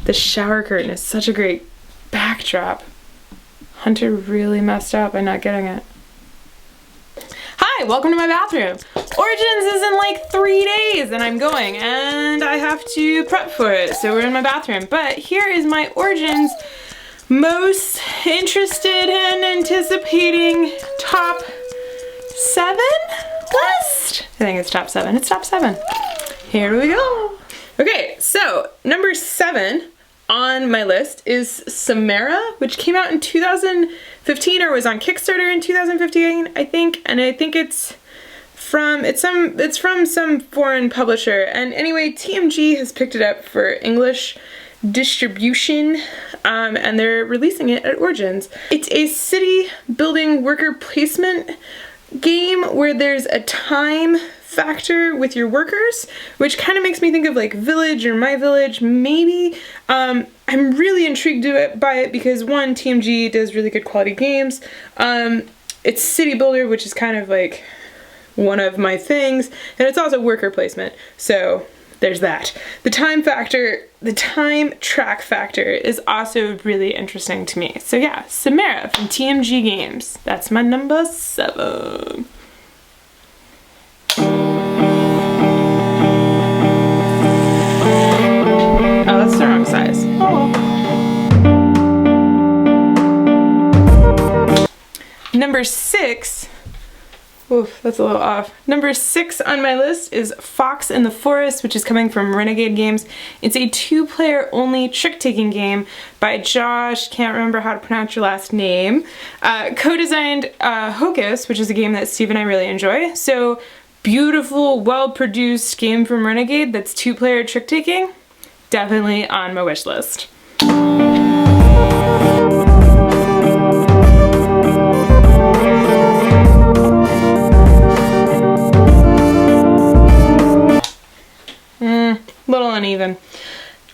The shower curtain is such a great backdrop. Hunter really messed up by not getting it. Hi, welcome to my bathroom. Origins is in like 3 days and I'm going and I have to prep for it. So we're in my bathroom. But here is my Origins most interested and anticipating top 7 list. I think it's top 7. It's top 7. Here we go. Okay, so number 7 on my list is Samara, which came out in 2015 or was on Kickstarter in 2015, I think. And I think it's from some foreign publisher. And anyway, TMG has picked it up for English distribution, and they're releasing it at Origins. It's a city building worker placement game where there's a time factor with your workers, which kind of makes me think of like Village or My Village, maybe. I'm really intrigued by it because one, TMG does really good quality games. It's city builder, which is kind of like one of my things, and it's also worker placement. So there's that. The time track factor is also really interesting to me. So yeah, Samara from TMG Games. That's my number 7. Oh, that's the wrong size. Oh well. Number 6. Oof, that's a little off. Number 6 on my list is Fox in the Forest, which is coming from Renegade Games. It's a 2-player only trick-taking game by Josh, can't remember how to pronounce your last name, co-designed Hocus, which is a game that Steve and I really enjoy. So beautiful, well-produced game from Renegade that's 2-player trick-taking. Definitely on my wish list. Little uneven.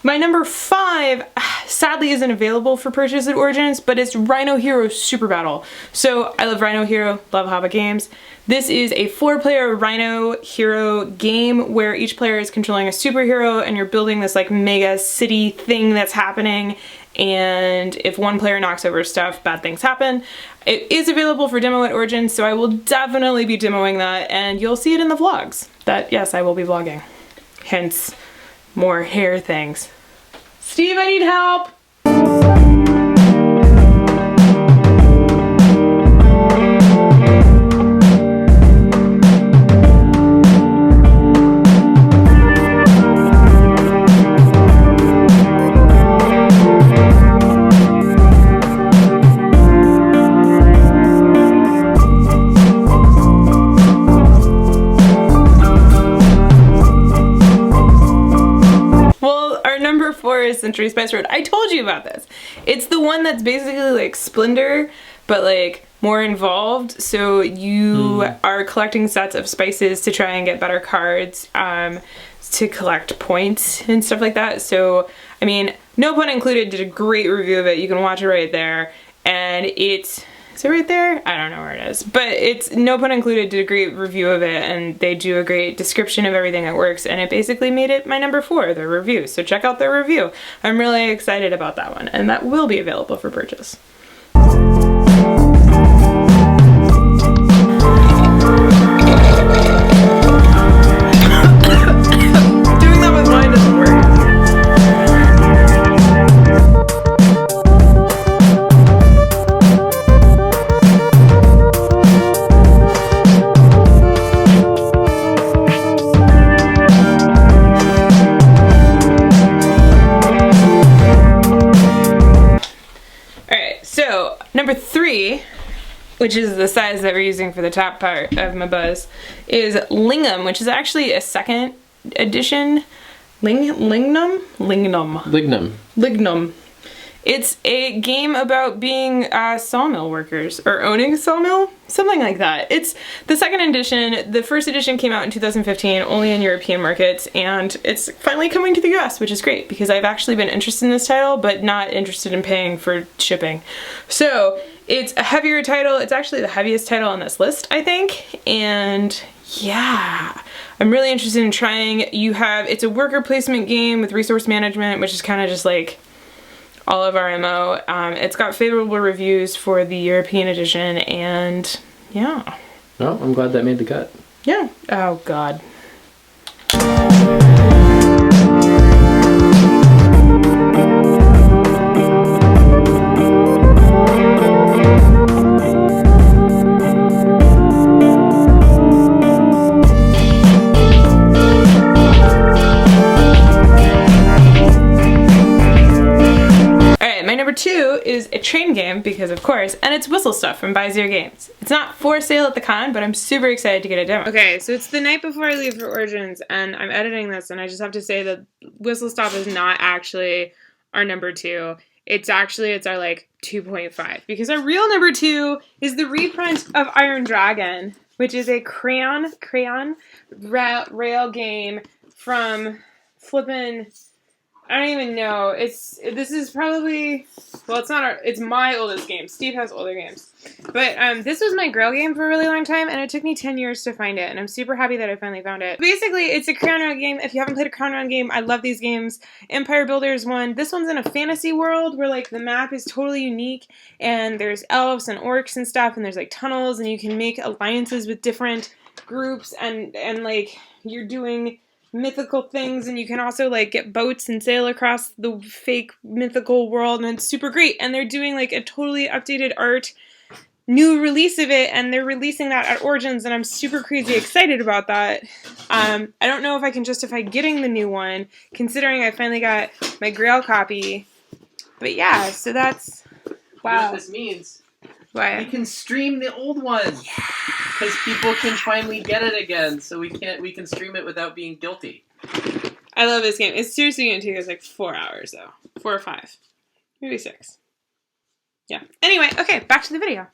My number 5 sadly isn't available for purchase at Origins, but it's Rhino Hero Super Battle. So I love Rhino Hero, love Hava games. This is a 4-player Rhino Hero game where each player is controlling a superhero and you're building this like mega city thing that's happening, and if one player knocks over stuff, bad things happen. It is available for demo at Origins, so I will definitely be demoing that, and you'll see it in the vlogs. That, yes, I will be vlogging. Hence, more hair things. Steve, I need help! Century Spice Road. I told you about this. It's the one that's basically like Splendor, but like more involved. So you are collecting sets of spices to try and get better cards, to collect points and stuff like that. So, I mean, No Pun Included did a great review of it. You can watch it right there. And it's... Is it right there? I don't know where it is. But it's No Pun Included did a great review of it, and they do a great description of everything that works, and it basically made it my number 4, their review. So check out their review. I'm really excited about that one, and that will be available for purchase. Doing that with mine doesn't work. Number 3, which is the size that we're using for the top part of my buzz, is Lingam, which is actually a 2nd edition. Lignum. It's a game about being sawmill workers, or owning a sawmill, something like that. It's the 2nd edition. The 1st edition came out in 2015, only in European markets, and it's finally coming to the US, which is great because I've actually been interested in this title, but not interested in paying for shipping. So it's a heavier title. It's actually the heaviest title on this list, I think, and yeah. I'm really interested in trying. It's a worker placement game with resource management, which is kind of just like all of our MO. It's got favorable reviews for the European edition, and yeah. Well, I'm glad that made the cut. Yeah. Oh, God. Number 2 is a train game, because of course, and it's Whistle Stuff from Vizier Games. It's not for sale at the con, but I'm super excited to get a demo. Okay, so it's the night before I leave for Origins, and I'm editing this, and I just have to say that Whistle Stuff is not actually our number 2. It's our like 2.5, because our real number 2 is the reprint of Iron Dragon, which is a crayon rail game from flippin', I don't even know. This is probably, well, it's my oldest game. Steve has older games. But this was my Grail game for a really long time, and it took me 10 years to find it, and I'm super happy that I finally found it. Basically, it's a crayon round game. If you haven't played a crayon round game, I love these games. Empire Builders one. This one's in a fantasy world where like the map is totally unique, and there's elves and orcs and stuff, and there's like tunnels, and you can make alliances with different groups, and like you're doing mythical things, and you can also like get boats and sail across the fake mythical world, and it's super great. And they're doing like a totally updated art new release of it, and they're releasing that at Origins, and I'm super crazy excited about that. I don't know if I can justify getting the new one, considering I finally got my Grail copy. But yeah, so that's, wow. You know what this means? What? We can stream the old ones. Because people can finally get it again, so we can stream it without being guilty. I love this game. It's seriously going to take us like 4 hours, though. 4 or 5. Maybe 6. Yeah. Anyway, okay, back to the video.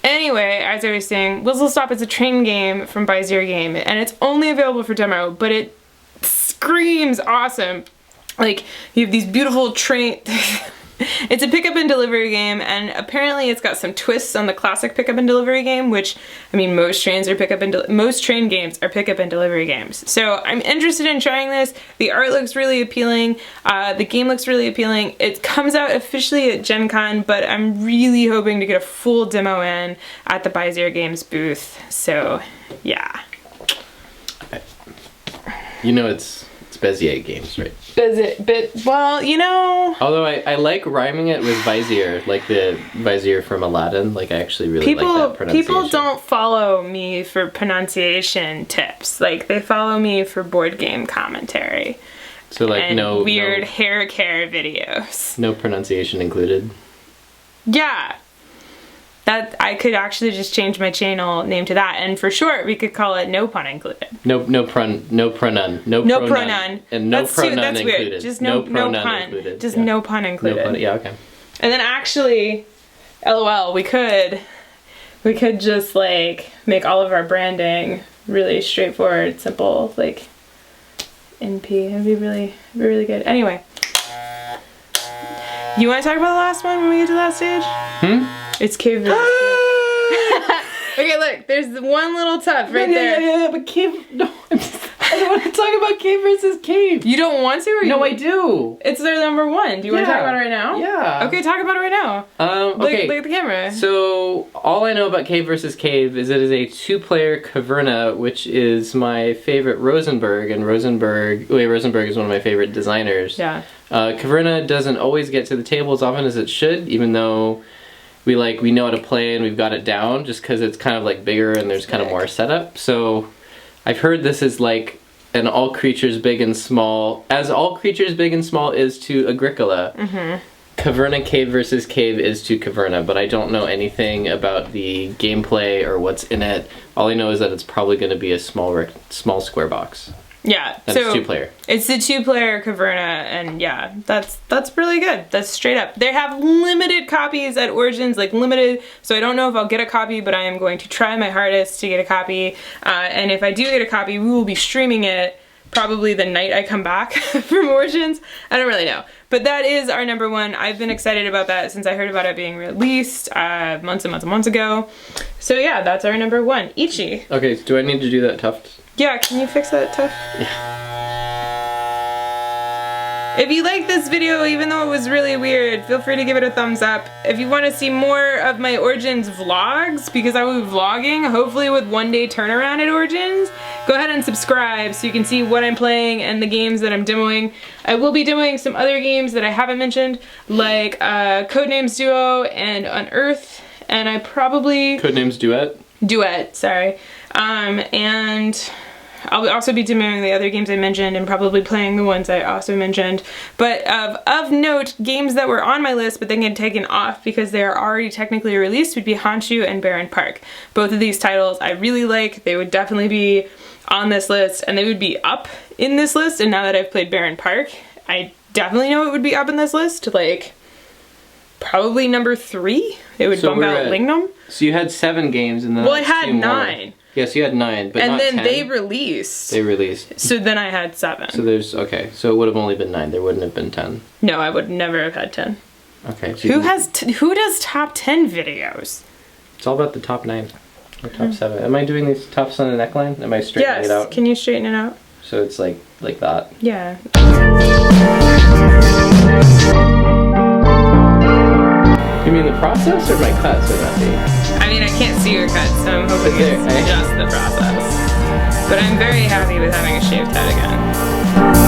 Anyway, as I was saying, Whistle Stop is a train game from Vizier Game, and it's only available for demo, but it screams awesome. Like, you have these beautiful train... It's a pickup and delivery game, and apparently it's got some twists on the classic pickup and delivery game, which, I mean, most train games are pickup and delivery games. So I'm interested in trying this. The art looks really appealing. The game looks really appealing. It comes out officially at Gen Con, but I'm really hoping to get a full demo in at the Vizier Games booth. So, yeah. You know it's Bezier Games, right? Well, you know... Although I like rhyming it with Vizier, like the Vizier from Aladdin. Like, I actually really like that pronunciation. People don't follow me for pronunciation tips. Like, they follow me for board game commentary. So, like, and weird hair care videos. No pronunciation included? Yeah. That I could actually just change my channel name to that, and for short we could call it No Pun Included. No pronoun, and no pronoun that's included. Weird. Just no pun included. Just no pun included. No pun, yeah, okay. And then actually, LOL, we could just like make all of our branding really straightforward, simple, like NP. It'd be really good. Anyway, you want to talk about the last one when we get to that stage? It's Cave versus Cave. Okay, look, there's the one little tough right there. Yeah, but Cave, no, I don't want to talk about Cave versus Cave. You don't want to? Or no, I do. It's their number 1. Do you want to talk about it right now? Yeah. Okay, talk about it right now. Okay. Look at the camera. So, all I know about Cave versus Cave is it is a 2-player Caverna, which is my favorite Rosenberg, and Rosenberg is one of my favorite designers. Yeah. Caverna doesn't always get to the table as often as it should, even though we know how to play and we've got it down, just because it's kind of like bigger and there's kind of more setup. So I've heard this is like an all creatures big and small, as all creatures big and small is to Agricola. Caverna Cave versus Cave is to Caverna, but I don't know anything about the gameplay or what's in it. All I know is that it's probably going to be a small square box. Yeah, and so it's 2-player. It's the 2-player Caverna, and yeah, that's really good. That's straight up. They have limited copies at Origins, like limited, so I don't know if I'll get a copy, but I am going to try my hardest to get a copy. And if I do get a copy, we will be streaming it probably the night I come back from Origins. I don't really know. But that is our number 1. I've been excited about that since I heard about it being released months and months and months ago. So yeah, that's our number 1. Ichi. Okay, do I need to do that tough Yeah, can you fix that, Tuff? Yeah. If you like this video, even though it was really weird, feel free to give it a thumbs up. If you want to see more of my Origins vlogs, because I will be vlogging, hopefully with 1 day turnaround at Origins, go ahead and subscribe so you can see what I'm playing and the games that I'm demoing. I will be demoing some other games that I haven't mentioned, like Codenames Duo and Unearth, and I probably... Codenames Duet? Duet, sorry. And I'll also be demoing the other games I mentioned and probably playing the ones I also mentioned. But of note, games that were on my list but then get taken off because they are already technically released would be Honshu and Barren Park. Both of these titles I really like. They would definitely be on this list and they would be up in this list. And now that I've played Barren Park, I definitely know it would be up in this list. Like, probably number 3. It would bump out Lingam. So you had 7 games and then well, I had 9. Yes, you had 9, but and not then 10. they released. They released. So then I had 7. So there's, okay, so it would have only been 9. There wouldn't have been 10. No, I would never have had 10. Okay. So who does top 10 videos? It's all about the top 9 or top 7. Am I doing these tops on the neckline? Am I straightening it out? Yes, can you straighten it out? So it's like that? Yeah. You mean the process or my cuts are messy? I mean, I can't see your cuts, so I'm hoping it's just the process. But I'm very happy with having a shaved head again.